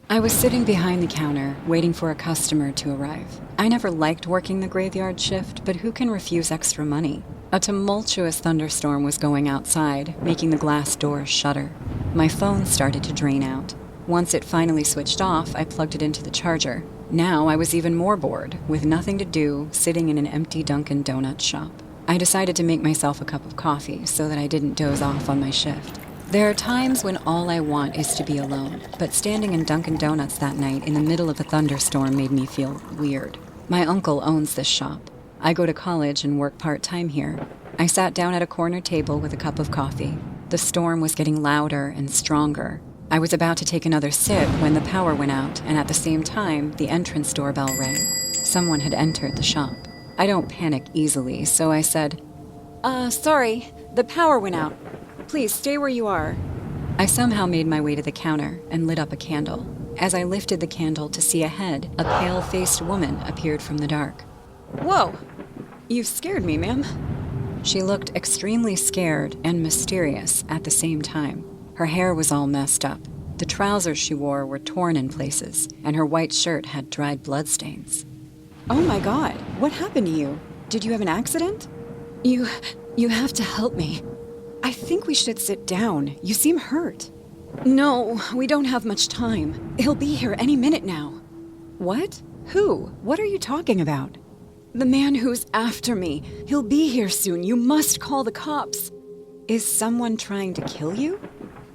I was sitting behind the counter, waiting for a customer to arrive. I never liked working the graveyard shift, but who can refuse extra money? A tumultuous thunderstorm was going outside, making the glass doors shudder. My phone started to drain out. Once it finally switched off, I plugged it into the charger. Now I was even more bored, with nothing to do, sitting in an empty Dunkin' Donuts shop. I decided to make myself a cup of coffee so that I didn't doze off on my shift. There are times when all I want is to be alone, but standing in Dunkin' Donuts that night in the middle of a thunderstorm made me feel weird. My uncle owns this shop. I go to college and work part-time here. I sat down at a corner table with a cup of coffee. The storm was getting louder and stronger. I was about to take another sip when the power went out, and at the same time, the entrance doorbell rang. Someone had entered the shop. I don't panic easily, so I said, sorry, the power went out. Please stay where you are. I somehow made my way to the counter and lit up a candle. As I lifted the candle to see a head, a pale-faced woman appeared from the dark. Whoa! You scared me, ma'am. She looked extremely scared and mysterious at the same time. Her hair was all messed up. The trousers she wore were torn in places, and her white shirt had dried bloodstains. Oh my God, what happened to you? Did you have an accident? You have to help me. I think we should sit down. You seem hurt. No, we don't have much time. He'll be here any minute now. What? Who? What are you talking about? The man who's after me. He'll be here soon. You must call the cops. Is someone trying to kill you?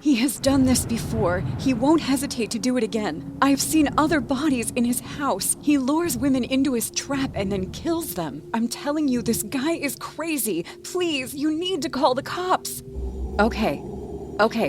He has done this before. He won't hesitate to do it again. I've seen other bodies in his house. He lures women into his trap and then kills them. I'm telling you, this guy is crazy. Please, you need to call the cops. Okay,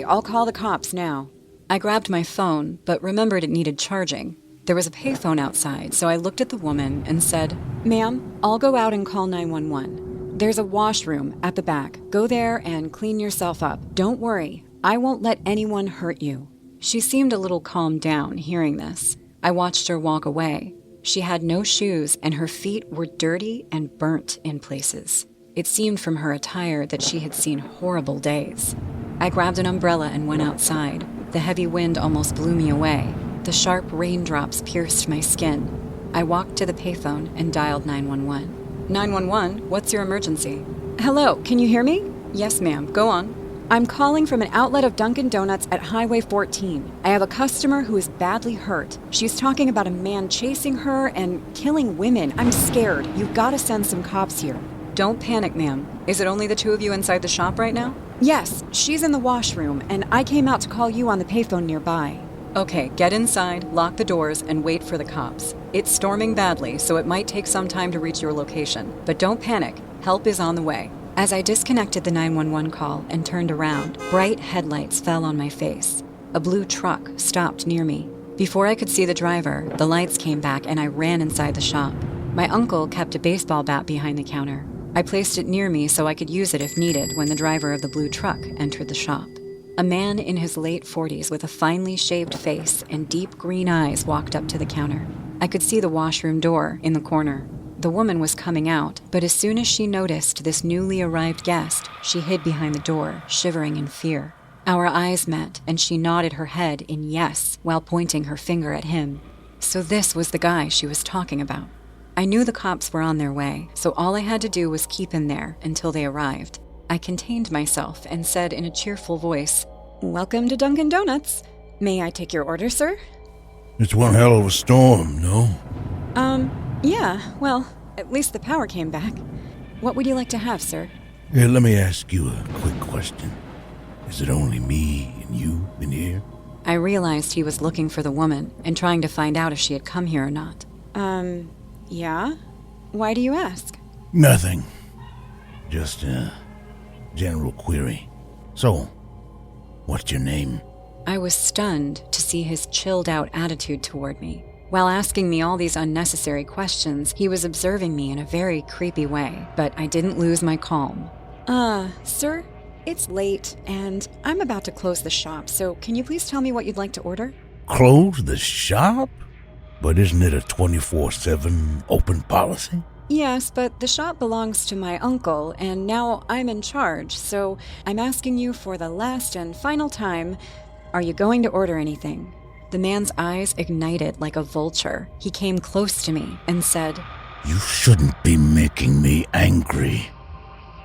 I'll call the cops now. I grabbed my phone, but remembered it needed charging. There was a payphone outside, so I looked at the woman and said, Ma'am, I'll go out and call 911. There's a washroom at the back. Go there and clean yourself up. Don't worry. I won't let anyone hurt you. She seemed a little calmed down hearing this. I watched her walk away. She had no shoes and her feet were dirty and burnt in places. It seemed from her attire that she had seen horrible days. I grabbed an umbrella and went outside. The heavy wind almost blew me away. The sharp raindrops pierced my skin. I walked to the payphone and dialed 911. 911, what's your emergency? Hello, can you hear me? Yes, ma'am, go on. I'm calling from an outlet of Dunkin' Donuts at Highway 14. I have a customer who is badly hurt. She's talking about a man chasing her and killing women. I'm scared. You've got to send some cops here. Don't panic, ma'am. Is it only the two of you inside the shop right now? Yes, she's in the washroom, and I came out to call you on the payphone nearby. Okay, get inside, lock the doors, and wait for the cops. It's storming badly, so it might take some time to reach your location. But don't panic. Help is on the way. As I disconnected the 911 call and turned around, bright headlights fell on my face. A blue truck stopped near me. Before I could see the driver, the lights came back and I ran inside the shop. My uncle kept a baseball bat behind the counter. I placed it near me so I could use it if needed when the driver of the blue truck entered the shop. A man in his late 40s with a finely shaved face and deep green eyes walked up to the counter. I could see the washroom door in the corner. The woman was coming out, but as soon as she noticed this newly arrived guest, she hid behind the door, shivering in fear. Our eyes met, and she nodded her head in yes while pointing her finger at him. So this was the guy she was talking about. I knew the cops were on their way, so all I had to do was keep him there until they arrived. I contained myself and said in a cheerful voice, Welcome to Dunkin' Donuts. May I take your order, sir? It's one hell of a storm, no? Yeah, well, at least the power came back. What would you like to have, sir? Here, let me ask you a quick question. Is it only me and you in here? I realized he was looking for the woman and trying to find out if she had come here or not. Yeah? Why do you ask? Nothing. Just a general query. So, what's your name? I was stunned to see his chilled-out attitude toward me. While asking me all these unnecessary questions, he was observing me in a very creepy way, but I didn't lose my calm. Sir, it's late, and I'm about to close the shop, so can you please tell me what you'd like to order? Close the shop? But isn't it a 24/7 open policy? Yes, but the shop belongs to my uncle, and now I'm in charge, so I'm asking you for the last and final time, are you going to order anything? The man's eyes ignited like a vulture. He came close to me and said, You shouldn't be making me angry.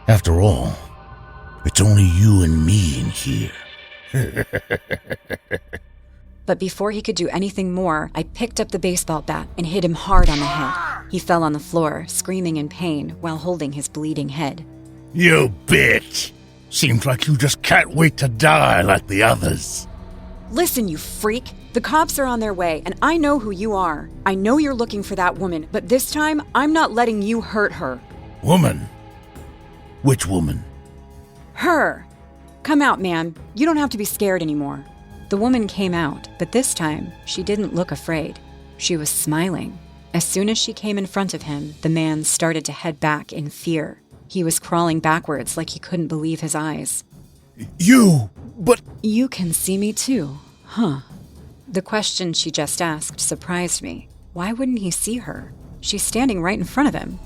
After all, it's only you and me in here. But before he could do anything more, I picked up the baseball bat and hit him hard on the head. He fell on the floor, screaming in pain while holding his bleeding head. You bitch! Seems like you just can't wait to die like the others. Listen, you freak. The cops are on their way, and I know who you are. I know you're looking for that woman, but this time, I'm not letting you hurt her. Woman? Which woman? Her. Come out, man. You don't have to be scared anymore. The woman came out, but this time, she didn't look afraid. She was smiling. As soon as she came in front of him, the man started to head back in fear. He was crawling backwards like he couldn't believe his eyes. But... You can see me too, huh? The question she just asked surprised me. Why wouldn't he see her? She's standing right in front of him.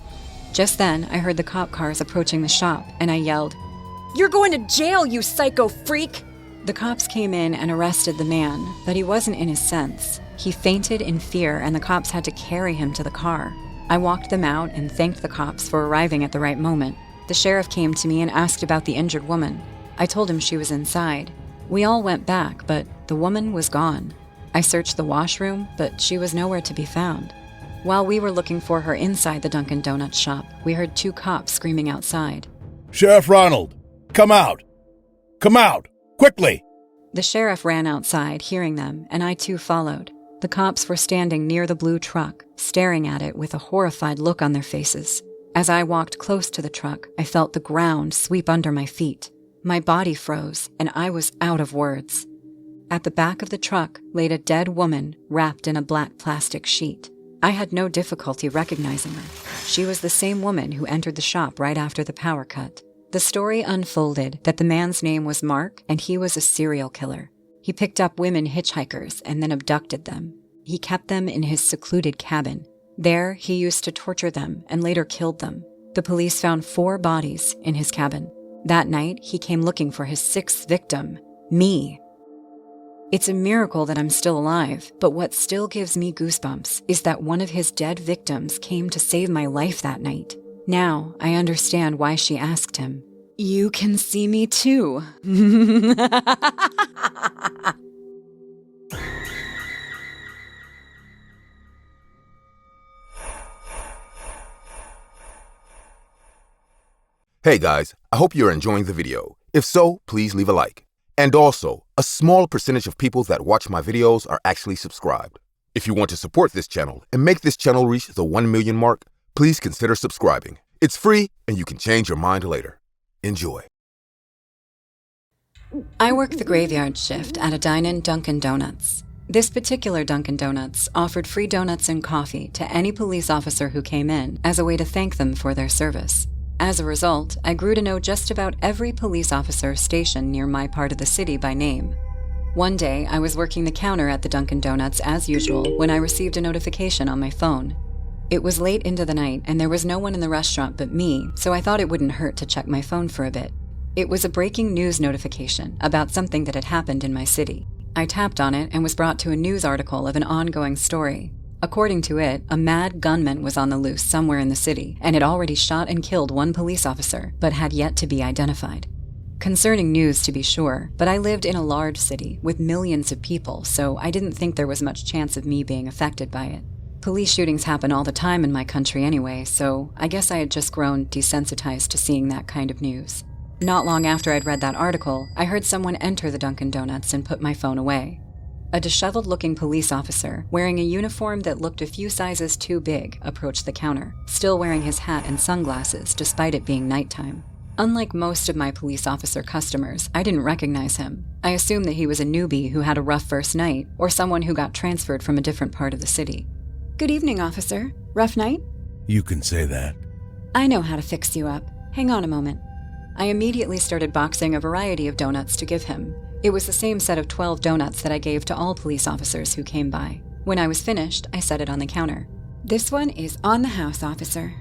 Just then, I heard the cop cars approaching the shop, and I yelled, "You're going to jail, you psycho freak!" The cops came in and arrested the man, but he wasn't in his sense. He fainted in fear, and the cops had to carry him to the car. I walked them out and thanked the cops for arriving at the right moment. The sheriff came to me and asked about the injured woman. I told him she was inside. We all went back, but the woman was gone. I searched the washroom, but she was nowhere to be found. While we were looking for her inside the Dunkin' Donuts shop, we heard 2 cops screaming outside. Sheriff Ronald, come out! Come out! Quickly! The sheriff ran outside, hearing them, and I too followed. The cops were standing near the blue truck, staring at it with a horrified look on their faces. As I walked close to the truck, I felt the ground sweep under my feet. My body froze, and I was out of words. At the back of the truck laid a dead woman wrapped in a black plastic sheet. I had no difficulty recognizing her. She was the same woman who entered the shop right after the power cut. The story unfolded that the man's name was Mark, and he was a serial killer. He picked up women hitchhikers and then abducted them. He kept them in his secluded cabin. There, he used to torture them and later killed them. The police found 4 bodies in his cabin. That night, he came looking for his 6th victim, me. It's a miracle that I'm still alive, but what still gives me goosebumps is that one of his dead victims came to save my life that night. Now, I understand why she asked him, "You can see me too." Hey guys, I hope you're enjoying the video. If so, please leave a like. And also, a small percentage of people that watch my videos are actually subscribed. If you want to support this channel and make this channel reach the 1 million mark, please consider subscribing. It's free and you can change your mind later. Enjoy. I work the graveyard shift at a dine-in Dunkin' Donuts. This particular Dunkin' Donuts offered free donuts and coffee to any police officer who came in as a way to thank them for their service. As a result, I grew to know just about every police officer stationed near my part of the city by name. One day, I was working the counter at the Dunkin' Donuts as usual when I received a notification on my phone. It was late into the night and there was no one in the restaurant but me, so I thought it wouldn't hurt to check my phone for a bit. It was a breaking news notification about something that had happened in my city. I tapped on it and was brought to a news article of an ongoing story. According to it, a mad gunman was on the loose somewhere in the city and had already shot and killed 1 police officer, but had yet to be identified. Concerning news, to be sure, but I lived in a large city with millions of people, so I didn't think there was much chance of me being affected by it. Police shootings happen all the time in my country anyway, so I guess I had just grown desensitized to seeing that kind of news. Not long after I'd read that article, I heard someone enter the Dunkin' Donuts and put my phone away. A disheveled-looking police officer, wearing a uniform that looked a few sizes too big, approached the counter, still wearing his hat and sunglasses despite it being nighttime. Unlike most of my police officer customers, I didn't recognize him. I assumed that he was a newbie who had a rough first night, or someone who got transferred from a different part of the city. "Good evening, officer. Rough night?" You can say that. "I know how to fix you up. Hang on a moment." I immediately started boxing a variety of donuts to give him. It was the same set of 12 donuts that I gave to all police officers who came by. When I was finished, I set it on the counter. "This one is on the house, officer."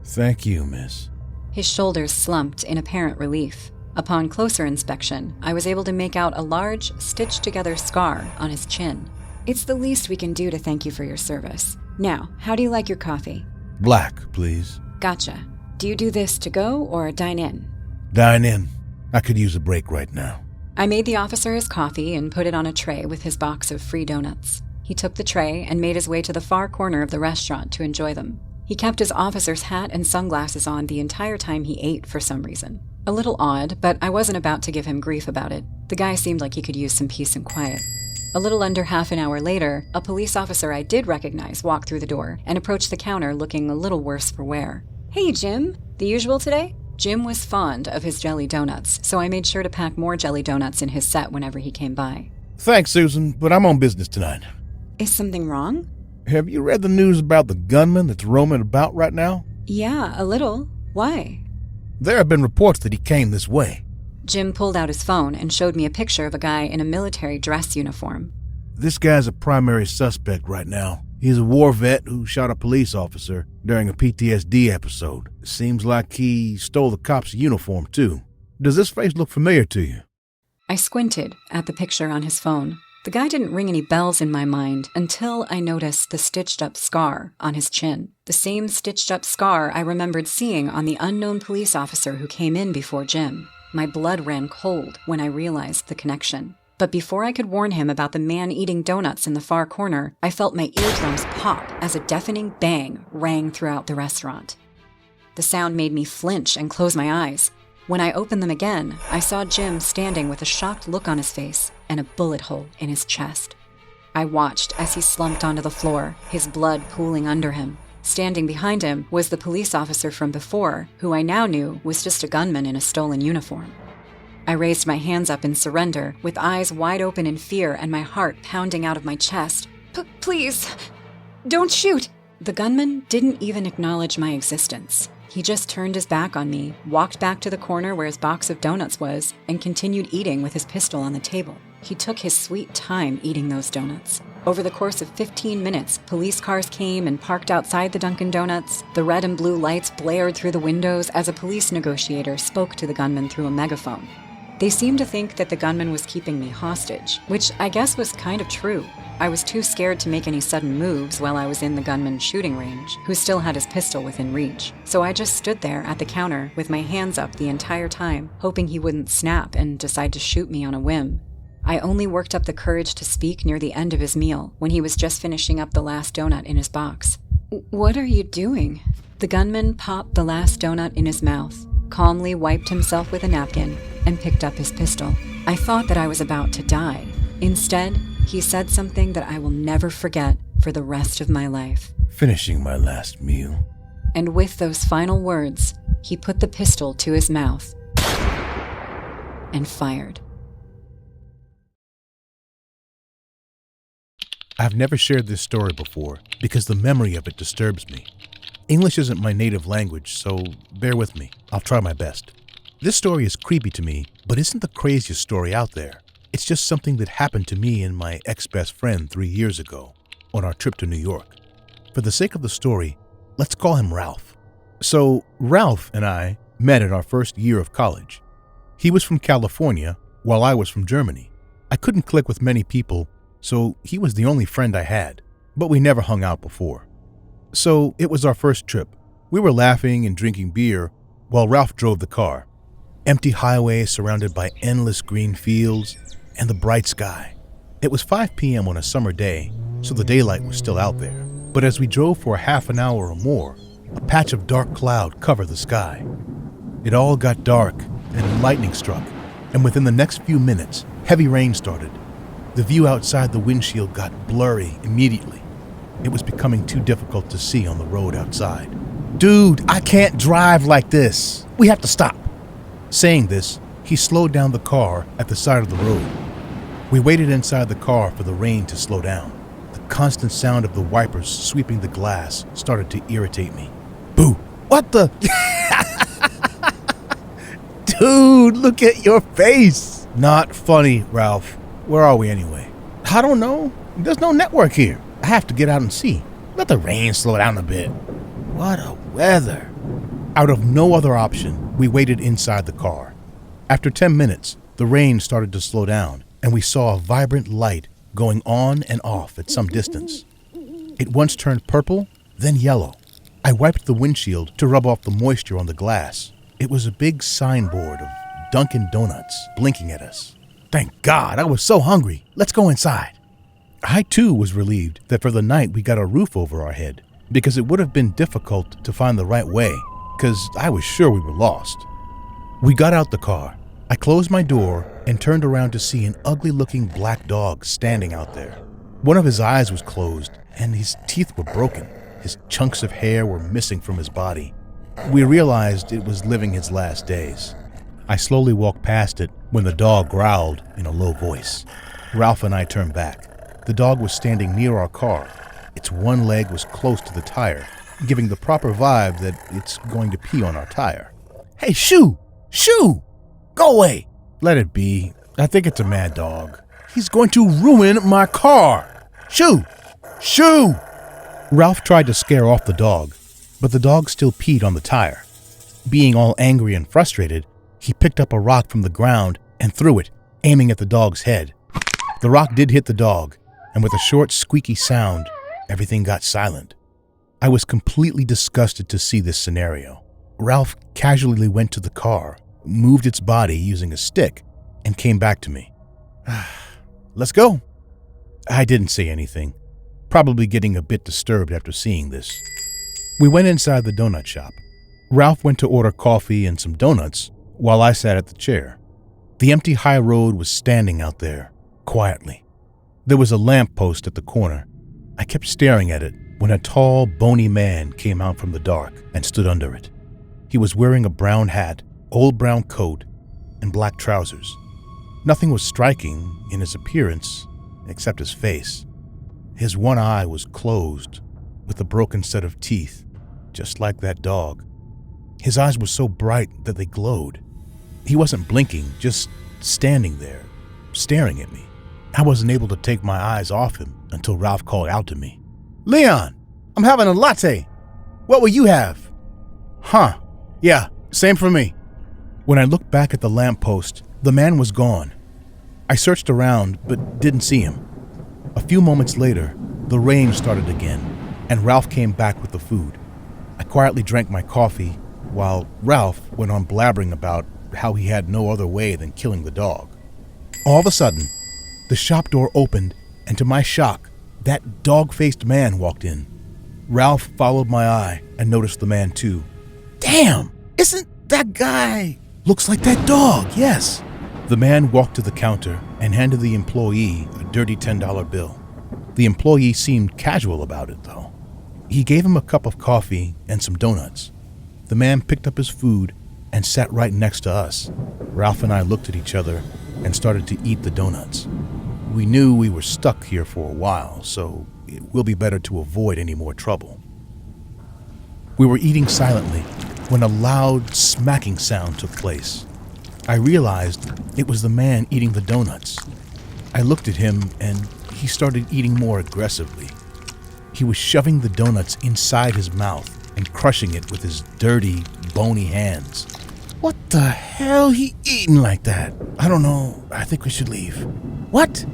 Thank you, miss. His shoulders slumped in apparent relief. Upon closer inspection, I was able to make out a large, stitched-together scar on his chin. It's the least we can do to thank you for your service. Now, how do you like your coffee? Black, please. Gotcha. Do you do this to go or dine in? Dine in. I could use a break right now. I made the officer his coffee and put it on a tray with his box of free donuts. He took the tray and made his way to the far corner of the restaurant to enjoy them. He kept his officer's hat and sunglasses on the entire time he ate for some reason. A little odd, but I wasn't about to give him grief about it. The guy seemed like he could use some peace and quiet. A little under half an hour later, a police officer I did recognize walked through the door and approached the counter looking a little worse for wear. "Hey, Jim. The usual today?" Jim was fond of his jelly donuts, so I made sure to pack more jelly donuts in his set whenever he came by. Thanks, Susan, but I'm on business tonight. Is something wrong? Have you read the news about the gunman that's roaming about right now? Yeah, a little. Why? There have been reports that he came this way. Jim pulled out his phone and showed me a picture of a guy in a military dress uniform. This guy's a primary suspect right now. He's a war vet who shot a police officer during a PTSD episode. Seems like he stole the cop's uniform, too. Does this face look familiar to you? I squinted at the picture on his phone. The guy didn't ring any bells in my mind until I noticed the stitched-up scar on his chin. The same stitched-up scar I remembered seeing on the unknown police officer who came in before Jim. My blood ran cold when I realized the connection. But before I could warn him about the man eating donuts in the far corner, I felt my eardrums pop as a deafening bang rang throughout the restaurant. The sound made me flinch and close my eyes. When I opened them again, I saw Jim standing with a shocked look on his face and a bullet hole in his chest. I watched as he slumped onto the floor, his blood pooling under him. Standing behind him was the police officer from before, who I now knew was just a gunman in a stolen uniform. I raised my hands up in surrender, with eyes wide open in fear and my heart pounding out of my chest. Please, don't shoot! The gunman didn't even acknowledge my existence. He just turned his back on me, walked back to the corner where his box of donuts was, and continued eating with his pistol on the table. He took his sweet time eating those donuts. Over the course of 15 minutes, police cars came and parked outside the Dunkin' Donuts. The red and blue lights blared through the windows as a police negotiator spoke to the gunman through a megaphone. They seemed to think that the gunman was keeping me hostage, which I guess was kind of true. I was too scared to make any sudden moves while I was in the gunman's shooting range, who still had his pistol within reach. So I just stood there at the counter with my hands up the entire time, hoping he wouldn't snap and decide to shoot me on a whim. I only worked up the courage to speak near the end of his meal, when he was just finishing up the last donut in his box. "What are you doing?" The gunman popped the last donut in his mouth, calmly wiped himself with a napkin, and picked up his pistol. I thought that I was about to die. Instead, he said something that I will never forget for the rest of my life. Finishing my last meal. And with those final words, he put the pistol to his mouth and fired. I've never shared this story before because the memory of it disturbs me. English isn't my native language, so bear with me. I'll try my best. This story is creepy to me, but isn't the craziest story out there. It's just something that happened to me and my ex-best friend 3 years ago on our trip to New York. For the sake of the story, let's call him Ralph. So Ralph and I met at our first year of college. He was from California, while I was from Germany. I couldn't click with many people, so he was the only friend I had, but we never hung out before. So it was our first trip. We were laughing and drinking beer while Ralph drove the car. Empty highways surrounded by endless green fields and the bright sky. It was 5 p.m. on a summer day, so the daylight was still out there. But as we drove for a half an hour or more, a patch of dark cloud covered the sky. It all got dark and lightning struck, and within the next few minutes, heavy rain started. The view outside the windshield got blurry immediately. It was becoming too difficult to see on the road outside. "Dude, I can't drive like this. We have to stop." Saying this, he slowed down the car at the side of the road. We waited inside the car for the rain to slow down. The constant sound of the wipers sweeping the glass started to irritate me. Boo! What the? Dude, look at your face! Not funny, Ralph. Where are we anyway? I don't know. There's no network here. I have to get out and see. Let the rain slow down a bit. What a weather. Out of no other option, we waited inside the car. After 10 minutes, the rain started to slow down, and we saw a vibrant light going on and off at some distance. It once turned purple, then yellow. I wiped the windshield to rub off the moisture on the glass. It was a big signboard of Dunkin' Donuts blinking at us. Thank God, I was so hungry. Let's go inside. I too was relieved that for the night we got a roof over our head, because it would have been difficult to find the right way, because I was sure we were lost. We got out the car. I closed my door and turned around to see an ugly-looking black dog standing out there. One of his eyes was closed, and his teeth were broken. His chunks of hair were missing from his body. We realized it was living its last days. I slowly walked past it when the dog growled in a low voice. Ralph and I turned back. The dog was standing near our car. Its one leg was close to the tire, giving the proper vibe that it's going to pee on our tire. Hey, Shoo! Shoo! Go away! Let it be. I think it's a mad dog. He's going to ruin my car! Shoo! Shoo! Ralph tried to scare off the dog, but the dog still peed on the tire. Being all angry and frustrated, he picked up a rock from the ground and threw it, aiming at the dog's head. The rock did hit the dog, and with a short, squeaky sound, everything got silent. I was completely disgusted to see this scenario. Ralph casually went to the car, moved its body using a stick, and came back to me. Let's go. I didn't say anything, probably getting a bit disturbed after seeing this. We went inside the donut shop. Ralph went to order coffee and some donuts while I sat at the chair. The empty high road was standing out there, quietly. There was a lamp post at the corner. I kept staring at it when a tall, bony man came out from the dark and stood under it. He was wearing a brown hat, old brown coat, and black trousers. Nothing was striking in his appearance except his face. His one eye was closed, with a broken set of teeth, just like that dog. His eyes were so bright that they glowed. He wasn't blinking, just standing there, staring at me. I wasn't able to take my eyes off him until Ralph called out to me. Leon, I'm having a latte. What will you have? Huh, yeah, same for me. When I looked back at the lamppost, the man was gone. I searched around, but didn't see him. A few moments later, the rain started again, and Ralph came back with the food. I quietly drank my coffee, while Ralph went on blabbering about how he had no other way than killing the dog. All of a sudden, the shop door opened, and to my shock, that dog-faced man walked in. Ralph followed my eye and noticed the man too. Damn! Isn't that guy? Looks like that dog, yes. The man walked to the counter and handed the employee a dirty $10 bill. The employee seemed casual about it, though. He gave him a cup of coffee and some donuts. The man picked up his food and sat right next to us. Ralph and I looked at each other and started to eat the donuts. We knew we were stuck here for a while, so it will be better to avoid any more trouble. We were eating silently when a loud smacking sound took place. I realized it was the man eating the donuts. I looked at him and he started eating more aggressively. He was shoving the donuts inside his mouth and crushing it with his dirty, bony hands. What the hell he eating like that? I don't know. I think we should leave. What?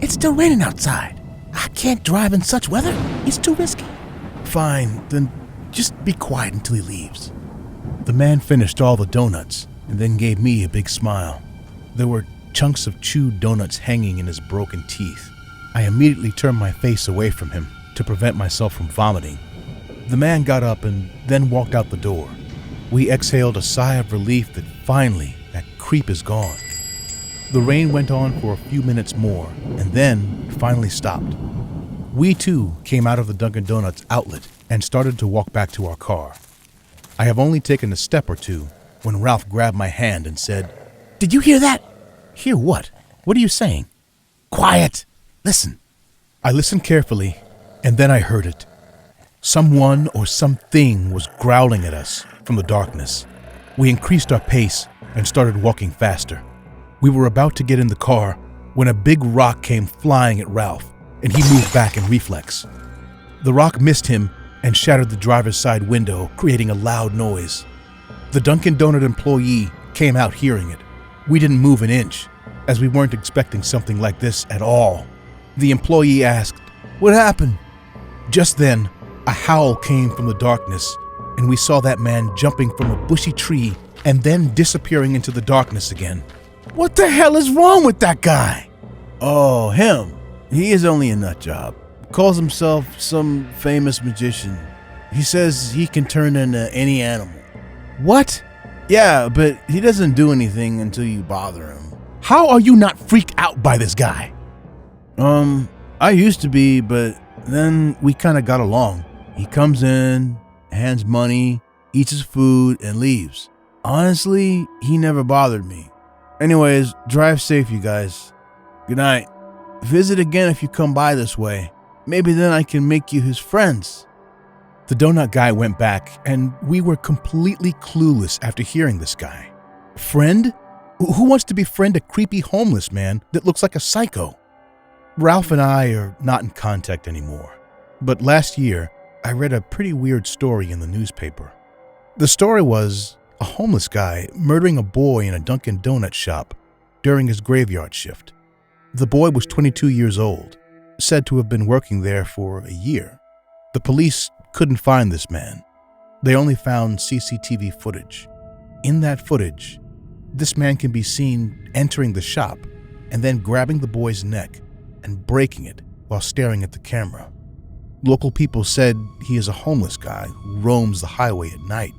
It's still raining outside. I can't drive in such weather. It's too risky. Fine, then just be quiet until he leaves. The man finished all the donuts and then gave me a big smile. There were chunks of chewed donuts hanging in his broken teeth. I immediately turned my face away from him to prevent myself from vomiting. The man got up and then walked out the door. We exhaled a sigh of relief that finally that creep is gone. The rain went on for a few minutes more and then finally stopped. We too came out of the Dunkin' Donuts outlet and started to walk back to our car. I have only taken a step or two when Ralph grabbed my hand and said, "Did you hear that?" "Hear what? What are you saying?" "Quiet! Listen." I listened carefully, and then I heard it. Someone or something was growling at us from the darkness. We increased our pace and started walking faster. We were about to get in the car when a big rock came flying at Ralph, and he moved back in reflex. The rock missed him and shattered the driver's side window, creating a loud noise. The Dunkin' Donut employee came out hearing it. We didn't move an inch, as we weren't expecting something like this at all. The employee asked, "What happened?" Just then, a howl came from the darkness, and we saw that man jumping from a bushy tree and then disappearing into the darkness again. What the hell is wrong with that guy? Oh, him. He is only a nut job. Calls himself some famous magician. He says he can turn into any animal. What? Yeah, but he doesn't do anything until you bother him. How are you not freaked out by this guy? I used to be, but then we kind of got along. He comes in, hands money, eats his food, and leaves. Honestly, he never bothered me. Anyways, drive safe, you guys. Good night. Visit again if you come by this way. Maybe then I can make you his friends. The donut guy went back, and we were completely clueless after hearing this guy. Friend? Who wants to befriend a creepy homeless man that looks like a psycho? Ralph and I are not in contact anymore, but last year I read a pretty weird story in the newspaper. The story was a homeless guy murdering a boy in a Dunkin' Donut shop during his graveyard shift. The boy was 22 years old, said to have been working there for a year. The police couldn't find this man. They only found CCTV footage. In that footage, this man can be seen entering the shop and then grabbing the boy's neck and breaking it while staring at the camera. Local people said he is a homeless guy who roams the highway at night.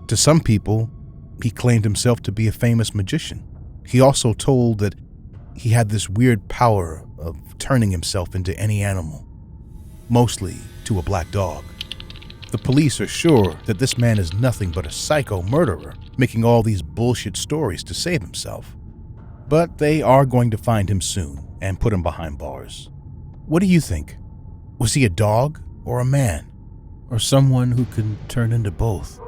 To some people, he claimed himself to be a famous magician. He also told that he had this weird power of turning himself into any animal, mostly to a black dog. The police are sure that this man is nothing but a psycho murderer, making all these bullshit stories to save himself. But they are going to find him soon and put him behind bars. What do you think? Was he a dog or a man? Or someone who can turn into both?